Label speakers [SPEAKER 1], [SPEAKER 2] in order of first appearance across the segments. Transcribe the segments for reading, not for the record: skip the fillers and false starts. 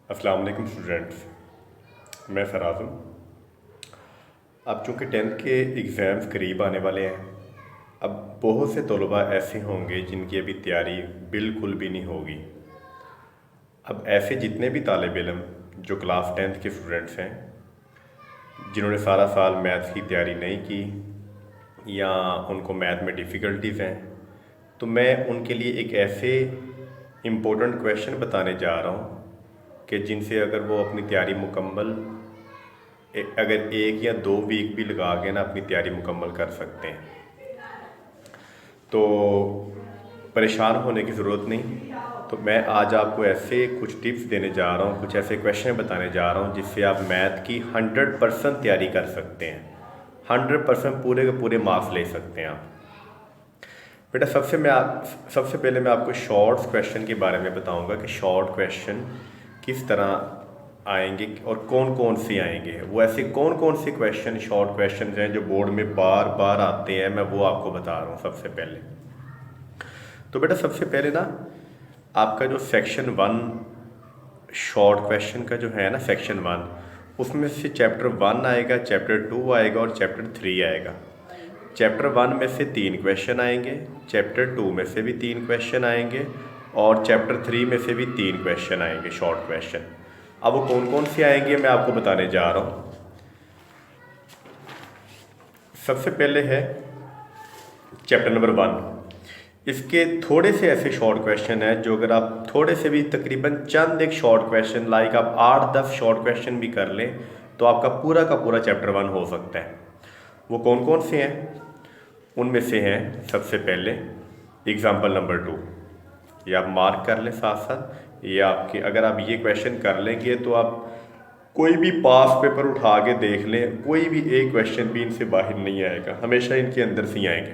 [SPEAKER 1] अस्सलाम वालेकुम स्टूडेंट्स, मैं फराज हूँ। अब चूँकि टेंथ के एग्ज़ाम्स करीब आने वाले हैं, अब बहुत से तलबा ऐसे होंगे जिनकी अभी तैयारी बिल्कुल भी नहीं होगी। अब ऐसे जितने भी तालिब इल्म जो क्लास टेंथ के स्टूडेंट्स हैं, जिन्होंने सारा साल मैथ्स की तैयारी नहीं की या उनको मैथ में डिफ़िकल्टीज़ हैं, तो मैं उनके लिए एक ऐसे इम्पोर्टेंट क्वेश्चन बताने जा रहा हूँ कि जिनसे अगर वो अपनी तैयारी मुकम्मल अगर 1 या 2 वीक भी लगा के ना अपनी तैयारी मुकम्मल कर सकते हैं। तो परेशान होने की ज़रूरत नहीं। तो मैं आज आपको ऐसे कुछ टिप्स देने जा रहा हूँ, कुछ ऐसे क्वेश्चन बताने जा रहा हूँ जिससे आप मैथ की 100% तैयारी कर सकते हैं। 100% पूरे के पूरे मार्क्स ले सकते हैं आप। बेटा सबसे पहले मैं आपको शॉर्ट्स क्वेश्चन के बारे में बताऊंगा कि शॉर्ट क्वेश्चन किस तरह आएंगे और कौन कौन से आएंगे। वो ऐसे कौन कौन से क्वेश्चन शॉर्ट क्वेश्चन हैं जो बोर्ड में बार बार आते हैं, मैं वो आपको बता रहा हूँ सबसे पहले। तो बेटा सबसे पहले ना आपका जो सेक्शन 1 शॉर्ट क्वेश्चन का जो है ना, सेक्शन 1 उसमें से चैप्टर 1 आएगा, चैप्टर 2 आएगा और चैप्टर 3 आएगा। चैप्टर 1 में से 3 क्वेश्चन आएंगे, चैप्टर 2 में से भी 3 क्वेश्चन आएंगे और चैप्टर 3 में से भी 3 क्वेश्चन आएंगे शॉर्ट क्वेश्चन। अब वो कौन कौन से आएंगे मैं आपको बताने जा रहा हूँ। सबसे पहले है चैप्टर नंबर 1। इसके थोड़े से ऐसे शॉर्ट क्वेश्चन हैं जो अगर आप थोड़े से भी तकरीबन चंद एक शॉर्ट क्वेश्चन लाइक आप 8-10 शॉर्ट क्वेश्चन भी कर लें तो आपका पूरा का पूरा चैप्टर 1 हो सकता है। वो कौन कौन से हैं? उनमें से हैं सबसे पहले एग्ज़ाम्पल नंबर 2। ये आप मार्क कर लें साथ साथ। ये आपके अगर आप ये क्वेश्चन कर लेंगे तो आप कोई भी पास पेपर उठा के देख लें, कोई भी एक क्वेश्चन भी इनसे बाहर नहीं आएगा, हमेशा इनके अंदर से ही आएंगे।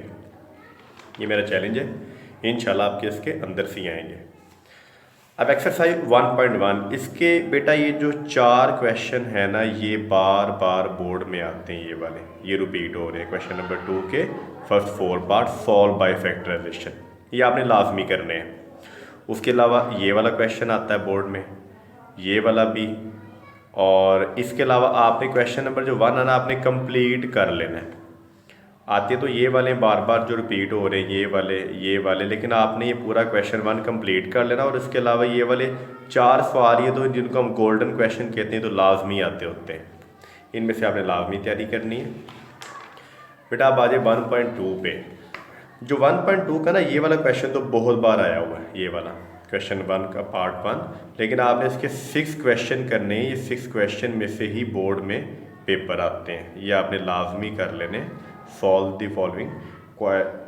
[SPEAKER 1] ये मेरा चैलेंज है, इंशाल्लाह आपके इसके अंदर से ही आएंगे। अब एक्सरसाइज 1.1 इसके बेटा ये जो 4 क्वेश्चन है ना, ये बार बार बोर्ड में आते हैं, ये वाले ये रिपीट हो रहे हैं। क्वेश्चन नंबर 2 के first 4 part solve by factorisation, ये आपने लाजमी करने हैं। उसके अलावा ये वाला क्वेश्चन आता है बोर्ड में, ये वाला भी, और इसके अलावा आपने क्वेश्चन नंबर जो 1 है ना आपने कंप्लीट कर लेना है। आते तो ये वाले बार बार जो रिपीट हो रहे हैं, ये वाले, लेकिन आपने ये पूरा क्वेश्चन 1 कंप्लीट कर लेना। और इसके अलावा ये वाले 4 सवाल ये तो जिनको हम गोल्डन क्वेश्चन कहते हैं तो लाजमी आते होते हैं, इनमें से आपने लाजमी तैयारी करनी है। बेटा आप आ जाए 1.2 पे। जो 1.2 का ना ये वाला क्वेश्चन तो बहुत बार आया हुआ है, ये वाला क्वेश्चन 1 का पार्ट 1, लेकिन आपने इसके 6 क्वेश्चन करने हैं। ये 6 क्वेश्चन में से ही बोर्ड में पेपर आते हैं, ये आपने लाजमी कर लेने। Solve the following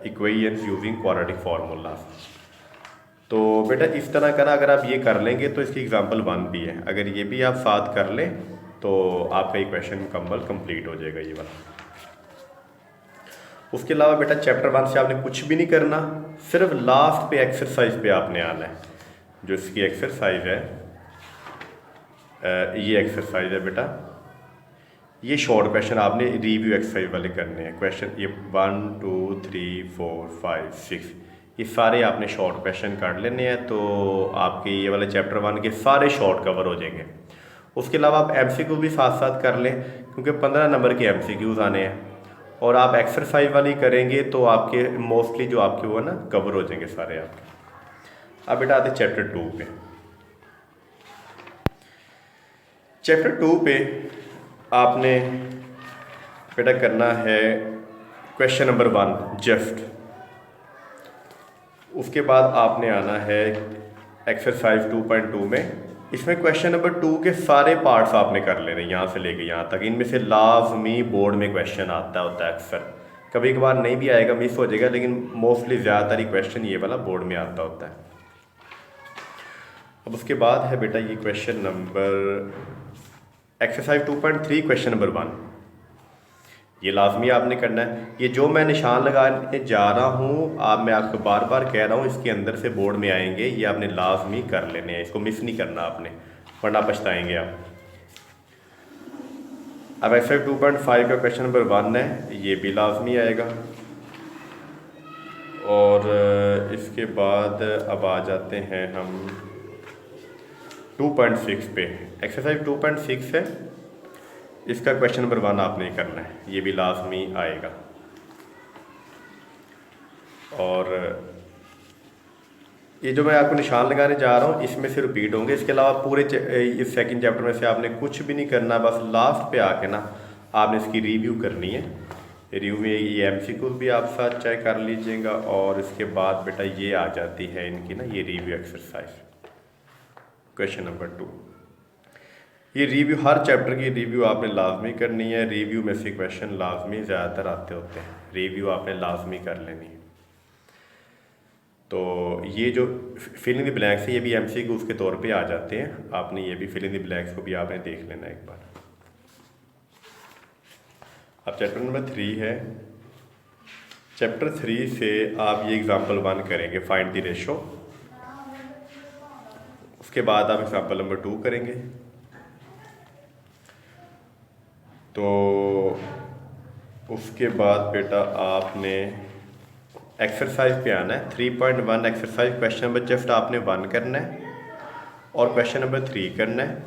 [SPEAKER 1] equations using quadratic formulas. तो बेटा इस तरह का ना अगर आप ये कर लेंगे तो इसकी एग्जांपल 1 भी है, अगर ये भी आप साथ कर लें तो आपका ये क्वेश्चन मुकम्मल कंप्लीट हो जाएगा ये वाला। उसके अलावा बेटा चैप्टर 1 से आपने कुछ भी नहीं करना, सिर्फ लास्ट पे एक्सरसाइज पे आपने आना है। जो इसकी एक्सरसाइज है, ये एक्सरसाइज है बेटा, ये शॉर्ट क्वेश्चन आपने रिव्यू एक्सरसाइज वाले करने हैं। क्वेश्चन ये 1 2 3 4 5 6 ये सारे आपने शॉर्ट क्वेश्चन कर लेने हैं, तो आपके ये वाले चैप्टर 1 के सारे शॉर्ट कवर हो जाएंगे। उसके अलावा आप MCQ भी साथ साथ कर लें, क्योंकि 15 नंबर के MCQs आने हैं, और आप एक्सरसाइज वाली करेंगे तो आपके मोस्टली जो आपके वो ना कवर हो जाएंगे सारे आपके। अब बेटा आते चैप्टर 2 पे। चैप्टर 2 पे आपने बेटा करना है क्वेश्चन नंबर 1 जस्ट। उसके बाद आपने आना है एक्सरसाइज 2.2 में। इसमें क्वेश्चन नंबर 2 के सारे पार्ट्स आपने कर लेने, यहाँ से लेके यहाँ तक। इनमें से लाजमी बोर्ड में क्वेश्चन आता होता है अक्सर, कभी कभार नहीं भी आएगा, मिस हो जाएगा, लेकिन मोस्टली ज़्यादातर ही क्वेश्चन ये वाला बोर्ड में आता होता है। अब उसके बाद है बेटा ये question number exercise 2.3 question number 1, ये लाजमी आपने करना है। ये जो मैं निशान लगाने जा रहा हूँ मैं आपको बार बार कह रहा हूँ, इसके अंदर से बोर्ड में आएंगे, ये आपने लाजमी कर लेने हैं, इसको मिस नहीं करना आपने, वरना पछताएंगे आप। अब एक्सरसाइज 2.5 का क्वेश्चन नंबर 1 है, ये भी लाजमी आएगा। और इसके बाद अब आ जाते हैं हम 2.6 पे एक्सरसाइज 2.6 है, इसका क्वेश्चन नंबर 1 आपने करना है, ये भी लाजमी आएगा। और ये जो मैं आपको निशान लगाने जा रहा हूँ इसमें से रिपीट होंगे, इसके अलावा पूरे इस सेकंड चैप्टर में से आपने कुछ भी नहीं करना, बस लास्ट पे आके ना आपने इसकी रिव्यू करनी है। रिव्यू में ये MCQ भी आप साथ चेक कर लीजिएगा, और इसके बाद बेटा ये आ जाती है इनकी ना ये रिव्यू एक्सरसाइज क्वेश्चन नंबर 2। ये रिव्यू हर चैप्टर की रिव्यू आपने लाजमी करनी है। रिव्यू में से क्वेश्चन लाजमी ज़्यादातर आते होते हैं, रिव्यू आपने लाजमी कर लेनी है। तो ये जो फिल इन द ब्लैंक्स है ये भी MCQ के तौर पे आ जाते हैं, आपने ये भी फिल इन द ब्लैंक्स को भी आपने देख लेना एक बार। अब चैप्टर नंबर 3 है, चैप्टर 3 से आप ये एग्जांपल 1 करेंगे, फाइंड द रेशो। उसके बाद आप एग्जांपल नंबर 2 करेंगे। तो उसके बाद बेटा आपने एक्सरसाइज पे आना है। 3.1 एक्सरसाइज क्वेश्चन नंबर जस्ट आपने 1 करना है और क्वेश्चन नंबर 3 करना है।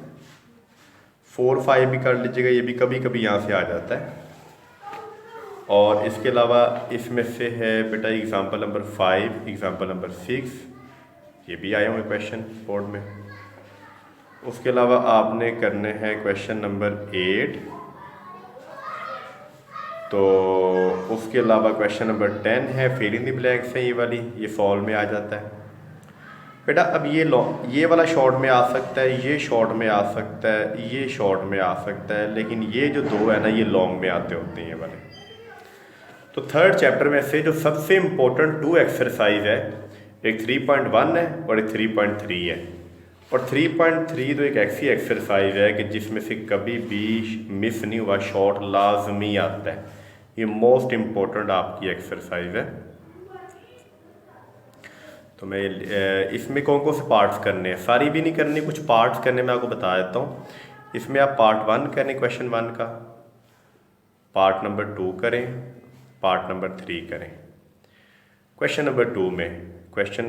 [SPEAKER 1] 4, 5 भी कर लीजिएगा, ये भी कभी कभी यहाँ से आ जाता है। और इसके अलावा इसमें से है बेटा एग्जांपल नंबर 5, एग्जांपल नंबर 6, ये भी आए हुए क्वेश्चन बोर्ड में। उसके अलावा आपने करने हैं क्वेश्चन नंबर 8, तो उसके अलावा क्वेश्चन नंबर 10 है, फिल इन द ब्लैंक्स है, ये वाली ये सॉल्व में आ जाता है बेटा। अब ये वाला शॉर्ट में आ सकता है, ये शॉर्ट में आ सकता है, ये शॉर्ट में आ सकता है, लेकिन ये जो 2 है ना ये लॉन्ग में आते होते हैं ये वाले। तो थर्ड चैप्टर में से जो सबसे इम्पोर्टेंट 2 एक्सरसाइज है, एक 3.1 है और एक 3.3 है। और 3.3 तो एक ऐसी एक्सरसाइज है कि जिसमें से कभी भी मिस नहीं हुआ, शॉर्ट लाजमी आता है। ये मोस्ट इम्पोर्टेंट आपकी एक्सरसाइज है। तो मैं इसमें कौन कौन से पार्ट्स करने हैं, सारी भी नहीं करनी, कुछ पार्ट्स करने मैं आपको बता देता हूँ। इसमें आप पार्ट 1 करें क्वेश्चन 1 का, पार्ट नंबर 2 करें, पार्ट नंबर 3 करें। क्वेश्चन नंबर 2 में क्वेश्चन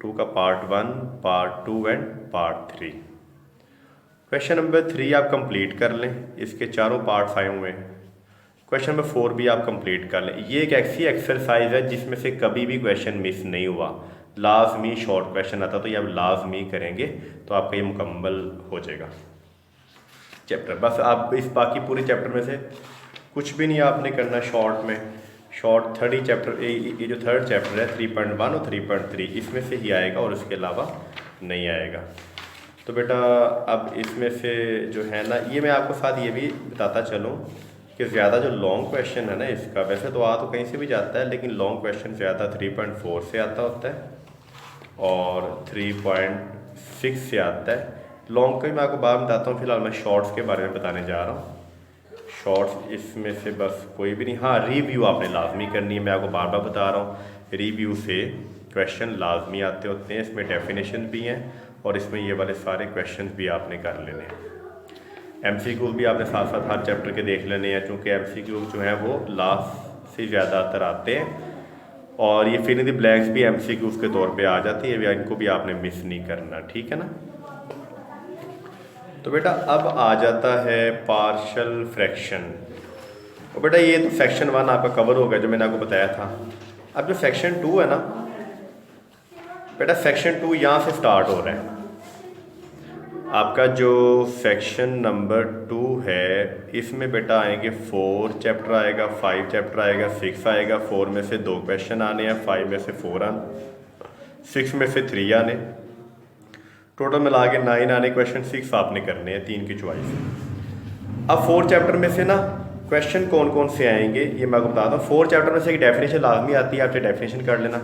[SPEAKER 1] 2 का part 1, part 2 and part 3। Question number 3 आप कंप्लीट कर लें, इसके चारों पार्ट्स आए हुए हैं। क्वेश्चन नंबर 4 भी आप कंप्लीट कर लें। ये एक ऐसी एक्सरसाइज है जिसमें से कभी भी क्वेश्चन मिस नहीं हुआ, लाजमी शॉर्ट क्वेश्चन आता, तो ये आप लाजमी करेंगे तो आपका ये मुकम्मल हो जाएगा चैप्टर। बस आप इस बाकी पूरे चैप्टर में से कुछ भी नहीं आपने करना शॉर्ट में। शॉर्ट थर्ड ही चैप्टर, ये जो थर्ड चैप्टर है 3.1 और 3.3 इसमें से ही आएगा और उसके अलावा नहीं आएगा। तो बेटा अब इसमें से जो है ना, ये मैं आपको साथ ये भी बताता चलूँ कि ज़्यादा जो लॉन्ग क्वेश्चन है ना इसका, वैसे तो तो कहीं से भी जाता है, लेकिन लॉन्ग क्वेश्चन ज़्यादा 3.4 से आता होता है और 3.6 से आता है। लॉन्ग का ही मैं आपको बाद में बताता हूँ, फिलहाल मैं शॉर्ट्स के बारे में बताने जा रहा हूँ। शॉर्ट्स इसमें से बस कोई भी नहीं। हाँ, रिव्यू आपने लाजमी करनी है, मैं आपको बार बार बता रहा हूँ। रिव्यू से क्वेश्चन लाजमी आते होते हैं, इसमें डेफिनेशन भी हैं और इसमें ये वाले सारे क्वेश्चन भी आपने कर लेने हैं। MCQ भी आपने साथ साथ हर चैप्टर के देख लेने हैं, क्योंकि MCQ जो है वो लास्ट से ज़्यादातर आते हैं और ये फिल इन द ब्लैंक्स भी MCQ के तौर पे आ जाती है, इनको भी आपने मिस नहीं करना, ठीक है ना। तो बेटा अब आ जाता है पार्शियल फ्रैक्शन। और बेटा ये तो सेक्शन 1 आपका कवर हो गया जो मैंने आपको बताया था। अब जो सेक्शन 2 है ना बेटा, सेक्शन 2 यहाँ से स्टार्ट हो रहा है। आपका जो सेक्शन नंबर 2 है इसमें बेटा आएंगे 4 चैप्टर आएगा, 5 चैप्टर आएगा, 6 आएगा। 4 में से 2 क्वेश्चन आने हैं, 5 में से 4 आने, 6 में से 3 आने, टोटल मिला के 9 आने क्वेश्चन। 6 आपने करने हैं, 3 की चॉइस। अब 4 चैप्टर में से ना क्वेश्चन कौन कौन से आएंगे ये मैं आपको बताता हूँ। 4 चैप्टर में से एक डेफिनेशन लाजमी आती है, आपसे डेफिनेशन कर लेना।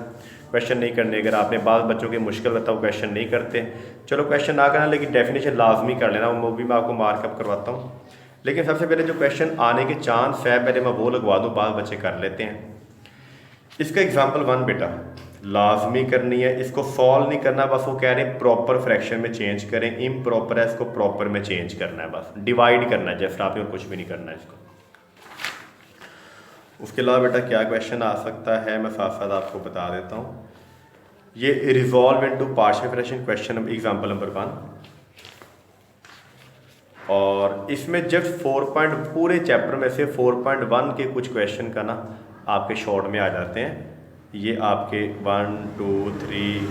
[SPEAKER 1] क्वेश्चन नहीं करने, अगर आपने बाद बच्चों के मुश्किल लगता है वो क्वेश्चन नहीं करते, चलो क्वेश्चन ना करना, लेकिन डेफिनेशन लाजमी कर लेना, वो भी मैं आपको मार्कअप करवाता हूँ। लेकिन सबसे पहले जो क्वेश्चन आने के चांस है पहले मैं वो लगवा दूँ, बाद बच्चे कर लेते हैं। इसका एग्जाम्पल 1 बेटा लाजमी करनी है, इसको सॉल्व नहीं करना, बस वो कह रहे हैं प्रॉपर फ्रैक्शन में चेंज करें, इम्प्रॉपर है इसको प्रॉपर में चेंज करना है, बस डिवाइड करना है जैसे आपने, और कुछ भी नहीं करना है इसको। उसके अलावा बेटा क्या क्वेश्चन आ सकता है मैं साथ साथ आपको बता देता हूँ। ये resolve into partial fraction question example number 1। और इसमें जस्ट 4 पॉइंट पूरे चैप्टर में से 4.1 के कुछ क्वेश्चन का ना आपके शॉर्ट में आ जाते हैं। ये आपके 1 2 3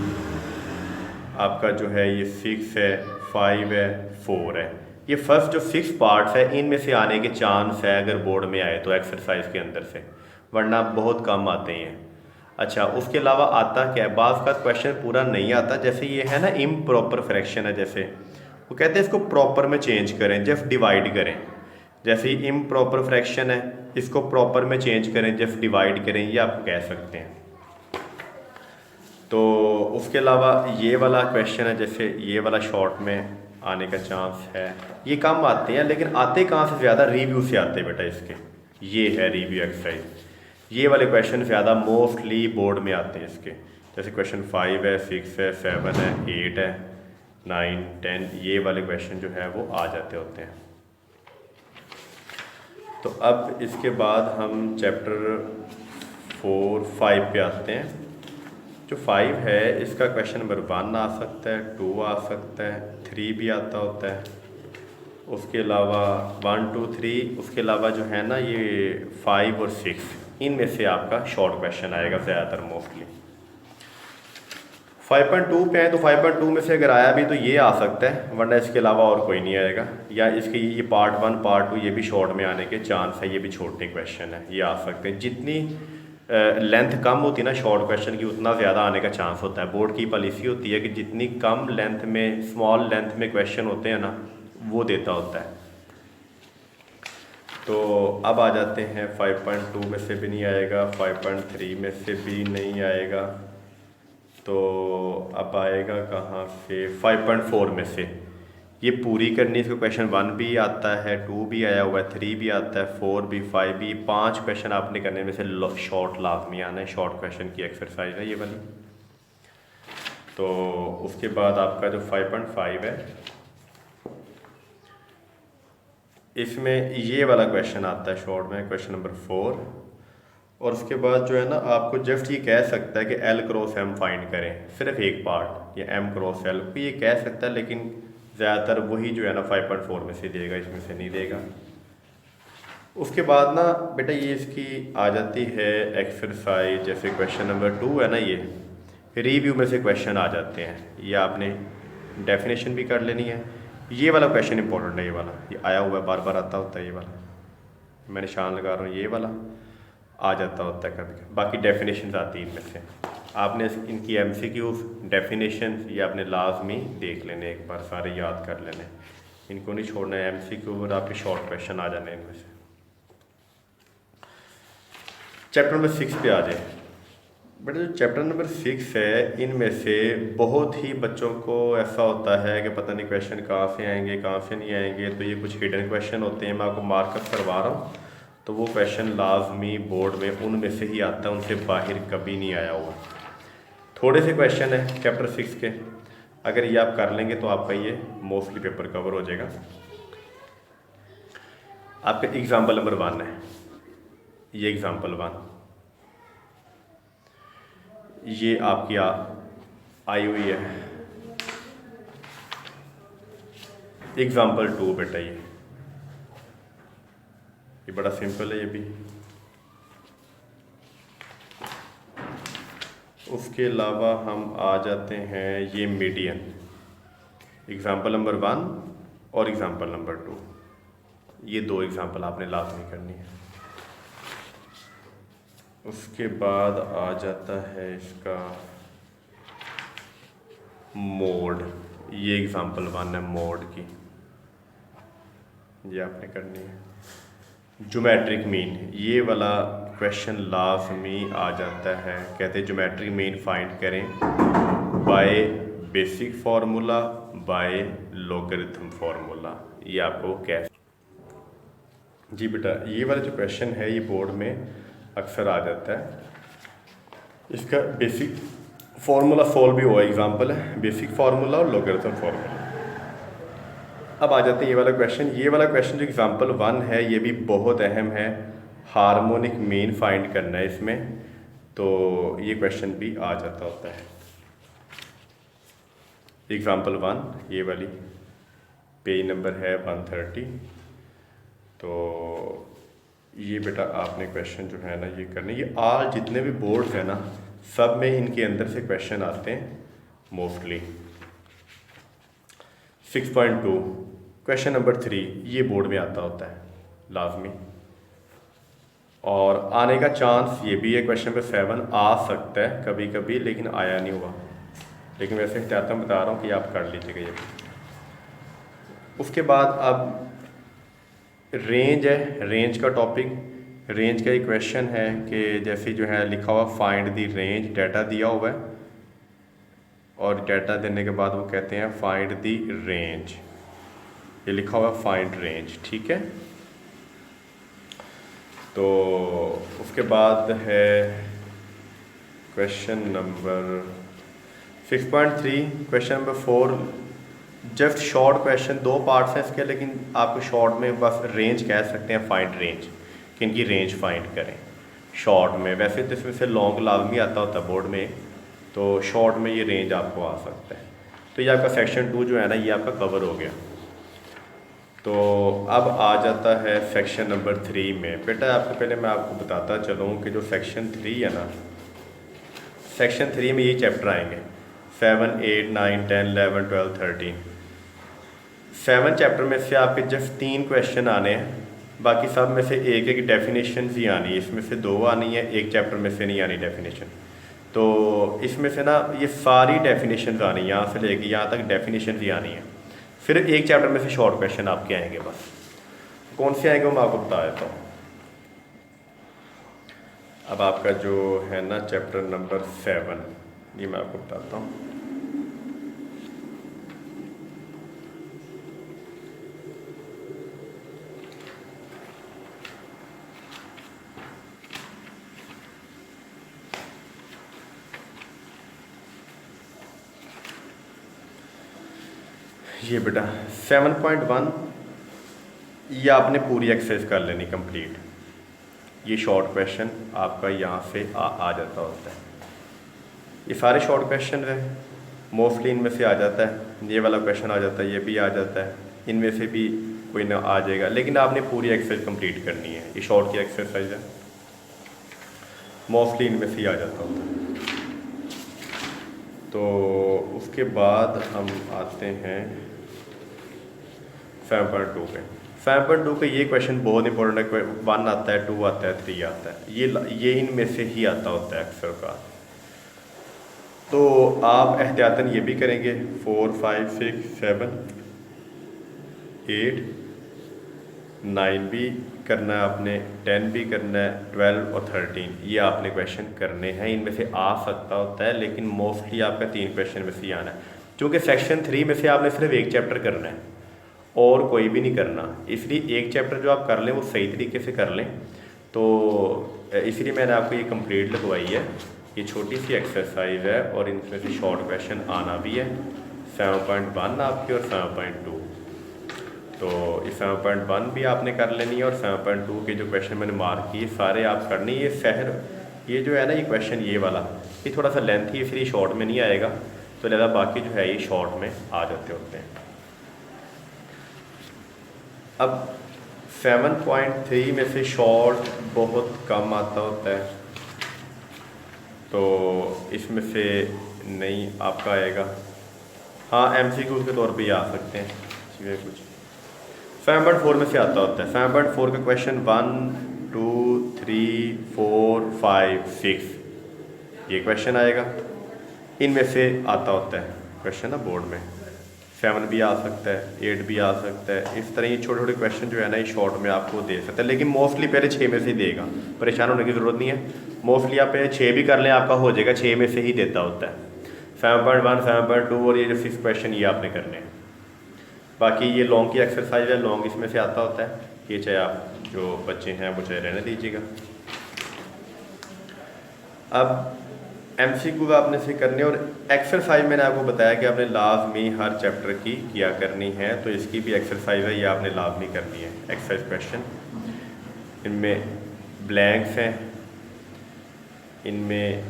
[SPEAKER 1] आपका जो है ये 6 है, 5 है, 4 है। ये फर्स्ट जो 6 पार्ट्स है इनमें से आने के चांस है अगर बोर्ड में आए तो एक्सरसाइज के अंदर से, वरना बहुत कम आते हैं। अच्छा, उसके अलावा आता क्या है, बाज़ का क्वेश्चन पूरा नहीं आता। जैसे ये है ना इम्प्रॉपर फ्रैक्शन है, जैसे वो कहते हैं इसको प्रॉपर में चेंज करें, जस्ट डिवाइड करें। जैसे इम्प्रॉपर फ्रैक्शन है, इसको प्रॉपर में चेंज करें, जस्ट डिवाइड करें, ये आप कह सकते हैं। तो उसके अलावा ये वाला क्वेश्चन है, जैसे ये वाला शॉर्ट में आने का चांस है। ये कम आते हैं, लेकिन आते कहाँ से ज़्यादा, रिव्यू से आते हैं बेटा इसके। ये है रिव्यू एक्सरसाइज, ये वाले क्वेश्चन ज़्यादा मोस्टली बोर्ड में आते हैं इसके। जैसे क्वेश्चन 5 है, 6 है, 7 है, 8 है, 9 10, ये वाले क्वेश्चन जो है वो आ जाते होते हैं। तो अब इसके बाद हम चैप्टर 4 5 पे आते हैं। जो 5 है इसका क्वेश्चन नंबर 1 आ सकता है, 2 आ सकता है, 3 भी आता होता है। उसके अलावा 1 2 3, उसके अलावा जो है ना ये 5 और 6, इनमें से आपका शॉर्ट क्वेश्चन आएगा ज़्यादातर मोस्टली। 5.2 पे आए तो 5.2 में से अगर आया भी तो ये आ सकता है, वरना इसके अलावा और कोई नहीं आएगा। या इसके ये पार्ट 1 पार्ट 2 ये भी शॉर्ट में आने के चांस है, ये भी छोटे क्वेश्चन है, ये आ सकते हैं। जितनी लेंथ कम होती है ना शॉर्ट क्वेश्चन की, उतना ज़्यादा आने का चांस होता है। बोर्ड की पॉलिसी होती है कि जितनी कम लेंथ में, स्मॉल लेंथ में क्वेश्चन होते हैं ना, वो देता होता है। तो अब आ जाते हैं 5.2 में से भी नहीं आएगा, 5.3 में से भी नहीं आएगा, तो अब आएगा कहाँ से, 5.4 में से। ये पूरी करनी, इसको क्वेश्चन 1 भी आता है, 2 भी आया हुआ है, 3 भी आता है, 4 भी, 5 भी। 5 क्वेश्चन आपने करने में से शॉर्ट लाजमी आना है, शॉर्ट क्वेश्चन की एक्सरसाइज है ये वाली। तो उसके बाद आपका जो 5.5 है इसमें ये वाला क्वेश्चन आता है शॉर्ट में, क्वेश्चन नंबर 4। और उसके बाद जो है ना आपको जस्ट ये कह सकता है कि L क्रॉस M फाइंड करें, सिर्फ एक पार्ट, या M क्रॉस L भी ये कह सकता है, लेकिन ज़्यादातर वही जो है ना 5.4 में से देगा, इसमें से नहीं देगा। उसके बाद ना बेटा ये इसकी आ जाती है एक्सरसाइज, जैसे क्वेश्चन नंबर 2 है ना, ये रिव्यू में से क्वेश्चन आ जाते हैं। ये आपने डेफिनेशन भी कर लेनी है। ये वाला क्वेश्चन इंपॉर्टेंट है, ये वाला, ये आया हुआ है, बार बार आता होता है ये वाला, मैं निशान लगा रहा हूँ, ये वाला आ जाता होता है कभी। बाकी डेफिनेशन आती है इनमें से, आपने इनकी MCQs डेफिनेशन ये आपने लाजमी देख लेने, एक बार सारे याद कर लेने, इनको नहीं छोड़ना है। MCQ और आपके शॉर्ट क्वेश्चन आ जाने इनमें से। चैप्टर नंबर 6 पे आ जाए बेटा। जो चैप्टर नंबर 6 है इनमें से बहुत ही बच्चों को ऐसा होता है कि पता नहीं क्वेश्चन कहाँ से आएंगे कहाँ से नहीं आएंगे, तो ये कुछ हिडन क्वेश्चन होते हैं, मैं आपको मार्कअप करवा रहा हूँ। तो वो क्वेश्चन लाजमी बोर्ड में उनमें से ही आता है, उनसे बाहर कभी नहीं आया हुआ। थोड़े से क्वेश्चन है चैप्टर 6 के, अगर ये आप कर लेंगे तो आपका ये मोस्टली पेपर कवर हो जाएगा। आपका एग्जाम्पल नंबर 1 है, ये एग्जाम्पल 1, ये आपकी आई हुई है। एग्जाम्पल 2 बेटा, ये बड़ा सिंपल है ये भी। उसके अलावा हम आ जाते हैं ये मीडियन, एग्जाम्पल नंबर 1 और एग्जाम्पल नंबर 2, ये 2 एग्जाम्पल आपने लाजमी करनी है। उसके बाद आ जाता है इसका मोड, ये एग्जाम्पल 1 है मोड की, ये आपने करनी है। ज्योमेट्रिक मीन, ये वाला क्वेश्चन लाजमी आ जाता है। कहते हैं ज्योमेट्रिक मीन फाइंड करें by basic formula, by logarithm formula, ये आपको कैसे। जी बेटा, ये वाला जो क्वेश्चन है ये बोर्ड में अक्सर आ जाता है। इसका बेसिक फार्मूला सॉल्व भी हुआ एग्जाम्पल है, बेसिक फार्मूला और लॉगरिथम फार्मूला। अब आ जाते हैं ये वाला क्वेश्चन। ये वाला क्वेश्चन जो एग्जाम्पल 1 है ये भी बहुत अहम है, हार्मोनिक मीन फाइंड करना है इसमें, तो ये क्वेश्चन भी आ जाता होता है। एग्जाम्पल 1 ये वाली, पेज नंबर है 130। तो ये बेटा आपने क्वेश्चन जो है ना ये करने, ये आल जितने भी बोर्ड्स हैं ना सब में इनके अंदर से क्वेश्चन आते हैं मोस्टली। 6.2 क्वेश्चन नंबर 3 ये बोर्ड में आता होता है लाजमी, और आने का चांस ये भी है क्वेश्चन नंबर 7 आ सकता है कभी कभी, लेकिन आया नहीं हुआ, लेकिन वैसे एहतियातन बता रहा हूँ कि आप कर लीजिएगा ये। उसके बाद अब रेंज है, रेंज का टॉपिक, रेंज का एक क्वेश्चन है कि जैसे जो है लिखा हुआ फाइंड दी रेंज, डाटा दिया हुआ है और डाटा देने के बाद वो कहते हैं फाइंड दी रेंज, ये लिखा हुआ फाइंड रेंज, ठीक है। तो उसके बाद है question number 6.3 question number 4 just short question, दो पार्ट्स हैं इसके, लेकिन आपको शॉर्ट में बस रेंज कह सकते हैं, फाइंड रेंज कि इनकी रेंज फाइंड करें शॉर्ट में। वैसे तो इसमें से लॉन्ग लाजमी आता होता है बोर्ड में, तो शॉर्ट में ये रेंज आपको आ सकता है। तो ये आपका सेक्शन 2 जो है ना ये आपका कवर हो गया। तो अब आ जाता है सेक्शन नंबर 3 में। बेटा आपको पहले मैं आपको बताता चलूँ कि जो सेक्शन 3 है ना, सेक्शन 3 में ये चैप्टर आएंगे 7, 8, 9, 10, 11, 12, 13। 7 चैप्टर में से आपके जस्ट 3 क्वेश्चन आने हैं, बाकी सब में से एक एक डेफिनेशन ही आनी है, इसमें से 2 आनी है, एक चैप्टर में से नहीं आनी डेफिनेशन। तो इसमें से ना ये सारी डेफिनेशन आनी है, यहाँ से लेके यहाँ तक डेफिनेशन ही आनी है। फिर एक चैप्टर में से शॉर्ट क्वेश्चन आपके आएंगे, बस कौन से आएंगे वो मैं आपको बता देता हूँ। अब आपका जो है ना चैप्टर नंबर 7 ये मैं आपको बताता हूँ। ये बेटा 7.1 ये आपने पूरी एक्सरसाइज कर लेनी कंप्लीट। ये शॉर्ट क्वेश्चन आपका यहाँ से आ जाता होता है, ये सारे शॉर्ट क्वेश्चन है मोस्टली, इनमें से आ जाता है, ये वाला क्वेश्चन आ जाता है, ये भी आ जाता है, इनमें से भी कोई ना आ जाएगा, लेकिन आपने पूरी एक्सरसाइज कंप्लीट करनी है। ये शॉर्ट की एक्सरसाइज है, मोस्टली इनमें से ही आ जाता होता है। तो उसके बाद हम आते हैं 7.2 पे। 7.2 पे ये क्वेश्चन बहुत इंपॉर्टेंट है, 1 आता है, 2 आता है, 3 आता है, ये इनमें से ही आता होता है अक्सर का। तो आप एहतियातन ये भी करेंगे 4, 5, 6, 7, 8, 9 भी करना है आपने, 10 भी करना है, 12 और 13 ये आपने क्वेश्चन करने हैं। इनमें से आ सकता होता है, लेकिन मोस्टली आपका 3 क्वेश्चन में से आना है, क्योंकि सेक्शन 3 में से आपने सिर्फ एक चैप्टर करना है और कोई भी नहीं करना, इसलिए एक चैप्टर जो आप कर लें वो सही तरीके से कर लें। तो इसलिए मैंने आपको ये कंप्लीट लगवाई है। ये छोटी सी एक्सरसाइज है और इनमें से शॉर्ट क्वेश्चन आना भी है 7.1 आपकी और 7.2। तो इस 7.1 भी आपने कर लेनी है और 7.2 के जो क्वेश्चन मैंने मार्क किए सारे आप करनी। ये शहर ये जो है ना ये क्वेश्चन ये वाला ये थोड़ा सा लेंथ ही, इसलिए शॉर्ट में नहीं आएगा, तो लिहाजा बाकी जो है ये शॉर्ट में आ जाते होते हैं। अब 7.3 में से शॉर्ट बहुत कम आता होता है, तो इसमें से नहीं आपका आएगा। हाँ MCQ के तौर पे ही आ सकते हैं चीज़ें कुछ। 7.4 में से आता होता है, 7.4 का क्वेश्चन 1, 2, 3, 4, 5, 6 ये क्वेश्चन आएगा, इनमें से आता होता है क्वेश्चन ना बोर्ड में। 7 भी आ सकता है, 8 भी आ सकता है, इस तरह ये छोटे छोटे क्वेश्चन जो है ना ये शॉर्ट में आपको दे सकता है, लेकिन मोस्टली पहले 6 में से ही देगा, परेशान होने की ज़रूरत नहीं है। मोस्टली आप पहले 6 भी कर लें आपका हो जाएगा, 6 में से ही देता होता है 7.1, 7.2 और ये जो 6 क्वेश्चन ये आपने करने हैं। बाकी ये लॉन्ग की एक्सरसाइज है, लॉन्ग इसमें से आता होता है, ये चाहे आप जो बच्चे हैं वो चाहे रहने दीजिएगा। अब MCQ आपने से करने और एक्सरसाइज मैंने आपको बताया कि आपने लाजमी हर चैप्टर की किया करनी है, तो इसकी भी एक्सरसाइज है, ये आपने लाजमी करनी है एक्सरसाइज क्वेश्चन। इनमें ब्लैंक्स हैं, इनमें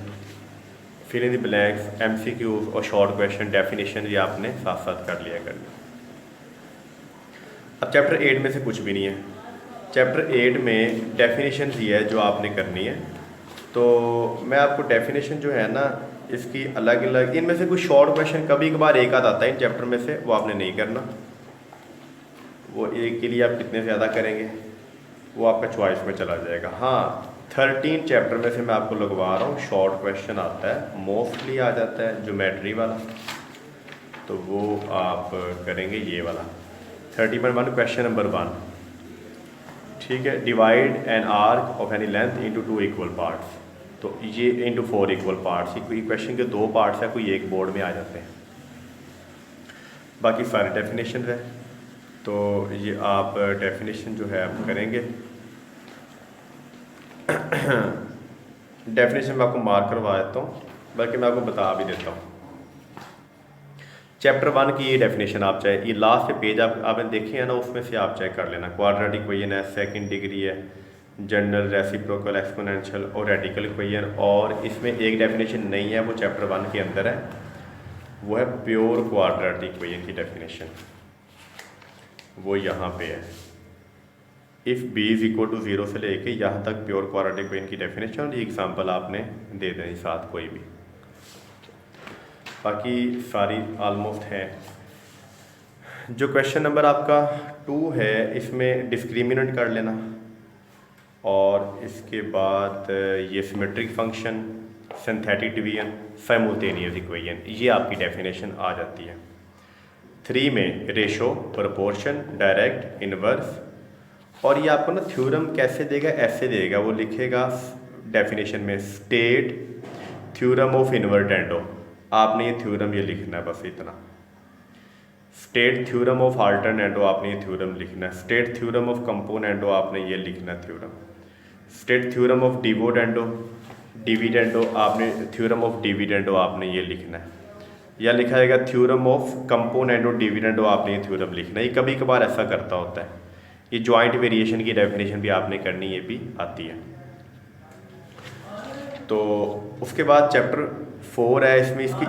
[SPEAKER 1] fill in the blanks MCQ और शॉर्ट क्वेश्चन डेफिनेशन ये आपने साथ साथ कर लिया करनी। अब चैप्टर 8 में से कुछ भी नहीं है। चैप्टर 8 में डेफिनेशन ही है जो आपने करनी है। तो मैं आपको डेफिनेशन जो है ना इसकी अलग अलग, इनमें से कुछ शॉर्ट क्वेश्चन कभी कभार एक आध आता है इन चैप्टर में से, वो आपने नहीं करना। वो एक के लिए आप कितने ज़्यादा करेंगे वो आपका चॉइस में चला जाएगा। हाँ, 13 चैप्टर में से मैं आपको लगवा रहा हूँ शॉर्ट क्वेश्चन आता है, मोस्टली आ जाता है ज्योमेट्री वाला, तो वो आप करेंगे ये वाला 30.1 क्वेश्चन नंबर 1। ठीक है, divide an arc of any length into 2 equal parts. तो ये इनटू 4 इक्वल पार्ट्स, कोई क्वेश्चन के 2 पार्ट्स हैं, कोई एक बोर्ड में आ जाते हैं। बाकी सारे डेफिनेशन है, तो ये आप डेफिनेशन जो है आप करेंगे। डेफिनेशन मैं आपको मार्क करवा देता हूँ, बल्कि मैं आपको बता भी देता हूँ। चैप्टर 1 की ये डेफिनेशन आप चाहे, ये लास्ट पेज आपने देखे हैं ना, उसमें से आप चेक कर लेना। क्वाड्रेटिक इक्वेशन है, सेकंड डिग्री है, जनरल, रेसिप्रोकल, एक्सपोनेंशियल और रेडिकल इक्वेशन। और इसमें एक डेफिनेशन नहीं है, वो चैप्टर 1 के अंदर है, वो है प्योर क्वाड्रेटिक इक्वेशन की डेफिनेशन, वो यहाँ पे है। If B is equal to 0 से लेके यहाँ तक प्योर क्वाड्रेटिक इक्वेशन की डेफिनेशन, और ये एग्जाम्पल आपने दे दें साथ कोई भी, बाकी सारी ऑलमोस्ट है। जो क्वेश्चन नंबर आपका 2 है, इसमें डिस्क्रिमिनेंट कर लेना, और इसके बाद ये symmetric function, synthetic division, simultaneous equation, ये आपकी डेफिनेशन आ जाती है। 3 में रेशो, प्रोपोर्शन, डायरेक्ट, इनवर्स, और ये आपको ना थ्योरम कैसे देगा, ऐसे देगा, वो लिखेगा डेफिनेशन में स्टेट थ्योरम ऑफ इन्वर्टेंडो। आपने ये थ्योरम ये लिखना है, बस इतना। स्टेट थ्योरम ऑफ अल्टरनेटो, आपने ये थ्योरम लिखना है। स्टेट थ्योरम ऑफ कंपोनेंटो, आपने ये लिखना है theorem. State theorem of dividendo, आपने थ्योरम ऑफ डिविडेंडो आपने ये लिखना है। या लिखा जाएगा थ्योरम ऑफ कंपोनेंटो डिविडेंडो, आपने ये थ्योरम लिखना है। ये कभी कभार ऐसा करता होता है। ये जॉइंट वेरिएशन की डेफिनेशन भी आपने करनी, ये भी आती है। तो उसके बाद चैप्टर 4 है, इसमें इसकी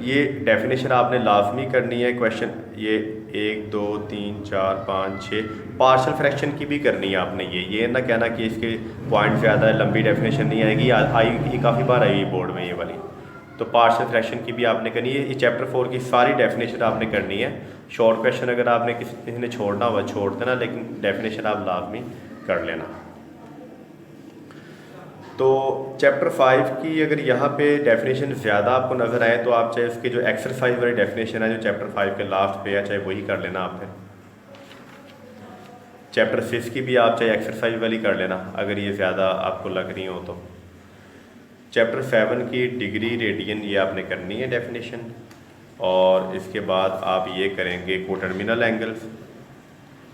[SPEAKER 1] ये डेफिनेशन आपने लाजमी करनी है। क्वेश्चन ये 1 2 3 4 5 6 पार्शल फ्रैक्शन की भी करनी है आपने। ये ना कहना कि इसके पॉइंट ज़्यादा है, लंबी डेफिनेशन नहीं आएगी, ये काफ़ी बार आई बोर्ड में ये वाली। तो पार्शल फ्रैक्शन की भी आपने करनी है। ये चैप्टर 4 की सारी डेफिनेशन आपने करनी है। शॉर्ट क्वेश्चन अगर आपने किसी ने छोड़ना हुआ छोड़ देना, लेकिन डेफिनेशन आप लाजमी कर लेना। तो चैप्टर 5 की अगर यहाँ पे डेफिनेशन ज़्यादा आपको नज़र आए, तो आप चाहे उसके जो एक्सरसाइज वाली डेफिनेशन है जो चैप्टर 5 के लास्ट पे है, चाहे वही कर लेना आप। फिर चैप्टर 6 की भी आप चाहे एक्सरसाइज वाली कर लेना अगर ये ज़्यादा आपको लग रही हो तो। चैप्टर 7 की डिग्री, रेडियन, ये आपने करनी है डेफिनेशन। और इसके बाद आप ये करेंगे कोटर्मिनल एंगल्स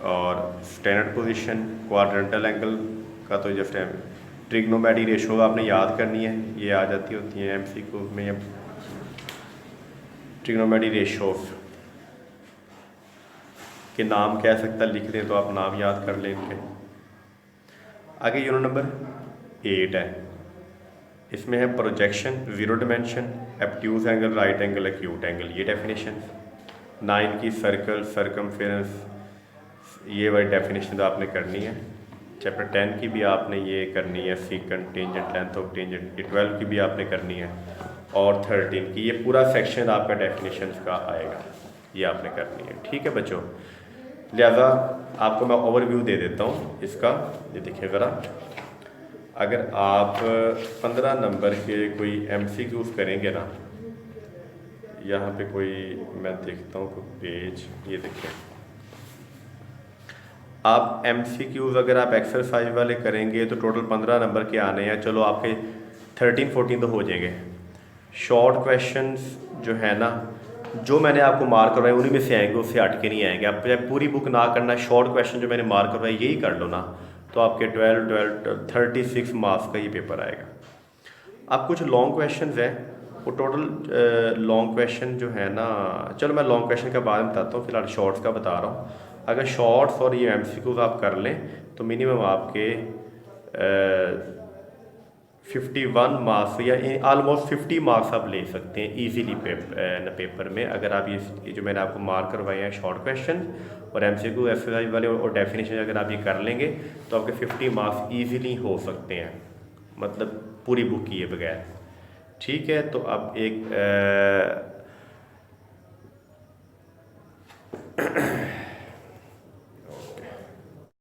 [SPEAKER 1] और स्टैंडर्ड पोजीशन, क्वाड्रेंटल एंगल का तो जस्ट ट्रिग्नोमेट्री रेशो आपने याद करनी है, ये आ जाती होती है एमसीक्यू में। ट्रिग्नोमेट्री रेशोस के नाम कह सकता लिख दें तो आप नाम याद कर लें इनके। आगे यूनिट नंबर 8 है, इसमें है projection, zero dimension, obtuse angle, right angle, acute angle, ये डेफिनेशन। 9 की सर्कल, सर्कमफेरेंस, ये वाली डेफिनेशन तो आपने करनी है। चैप्टर 10 की भी आपने ये करनी है, secant, tangent, length of tangent. 12 की भी आपने करनी है, और 13 की ये पूरा सेक्शन आपका डेफिनेशन का आएगा, ये आपने करनी है। ठीक है बच्चों, लिहाजा आपको मैं ओवरव्यू दे देता हूँ इसका। ये देखिए ज़रा, अगर आप 15 नंबर के कोई MCQs करेंगे ना, यहाँ पे कोई मैं देखता हूँ कोई पेज, ये देखिए आप MCQs अगर आप एक्सरसाइज वाले करेंगे तो टोटल 15 नंबर के आने हैं। चलो आपके 13-14 तो हो जाएंगे। शॉर्ट क्वेश्चंस जो है ना, जो मैंने आपको मार्क करवाए उन्हीं में से आएंगे, उससे हट के नहीं आएंगे। आप चाहे पूरी बुक ना करना, शॉर्ट क्वेश्चन जो मैंने मार्क करवाए यही कर लो ना, तो आपके 36 मार्क्स का ये पेपर आएगा। अब कुछ लॉन्ग क्वेश्चन हैं, वो टोटल लॉन्ग क्वेश्चन जो है ना, चलो मैं लॉन्ग क्वेश्चन का बाद में बताता हूँ, फिलहाल शॉर्ट्स का बता रहा हूँ। अगर शॉर्ट्स और ये MCQs आप कर लें तो मिनिमम आपके 51 मार्क्स या ऑलमोस्ट 50 मार्क्स आप ले सकते हैं इजीली पेपर में, अगर आप ये जो मैंने आपको मार्क करवाए हैं शॉर्ट क्वेश्चन और एमसीक्यू एक्सरसाइज वाले और डेफिनेशन अगर आप ये कर लेंगे तो आपके 50 मार्क्स इजीली हो सकते हैं, मतलब पूरी बुक किए बगैर। ठीक है, तो अब एक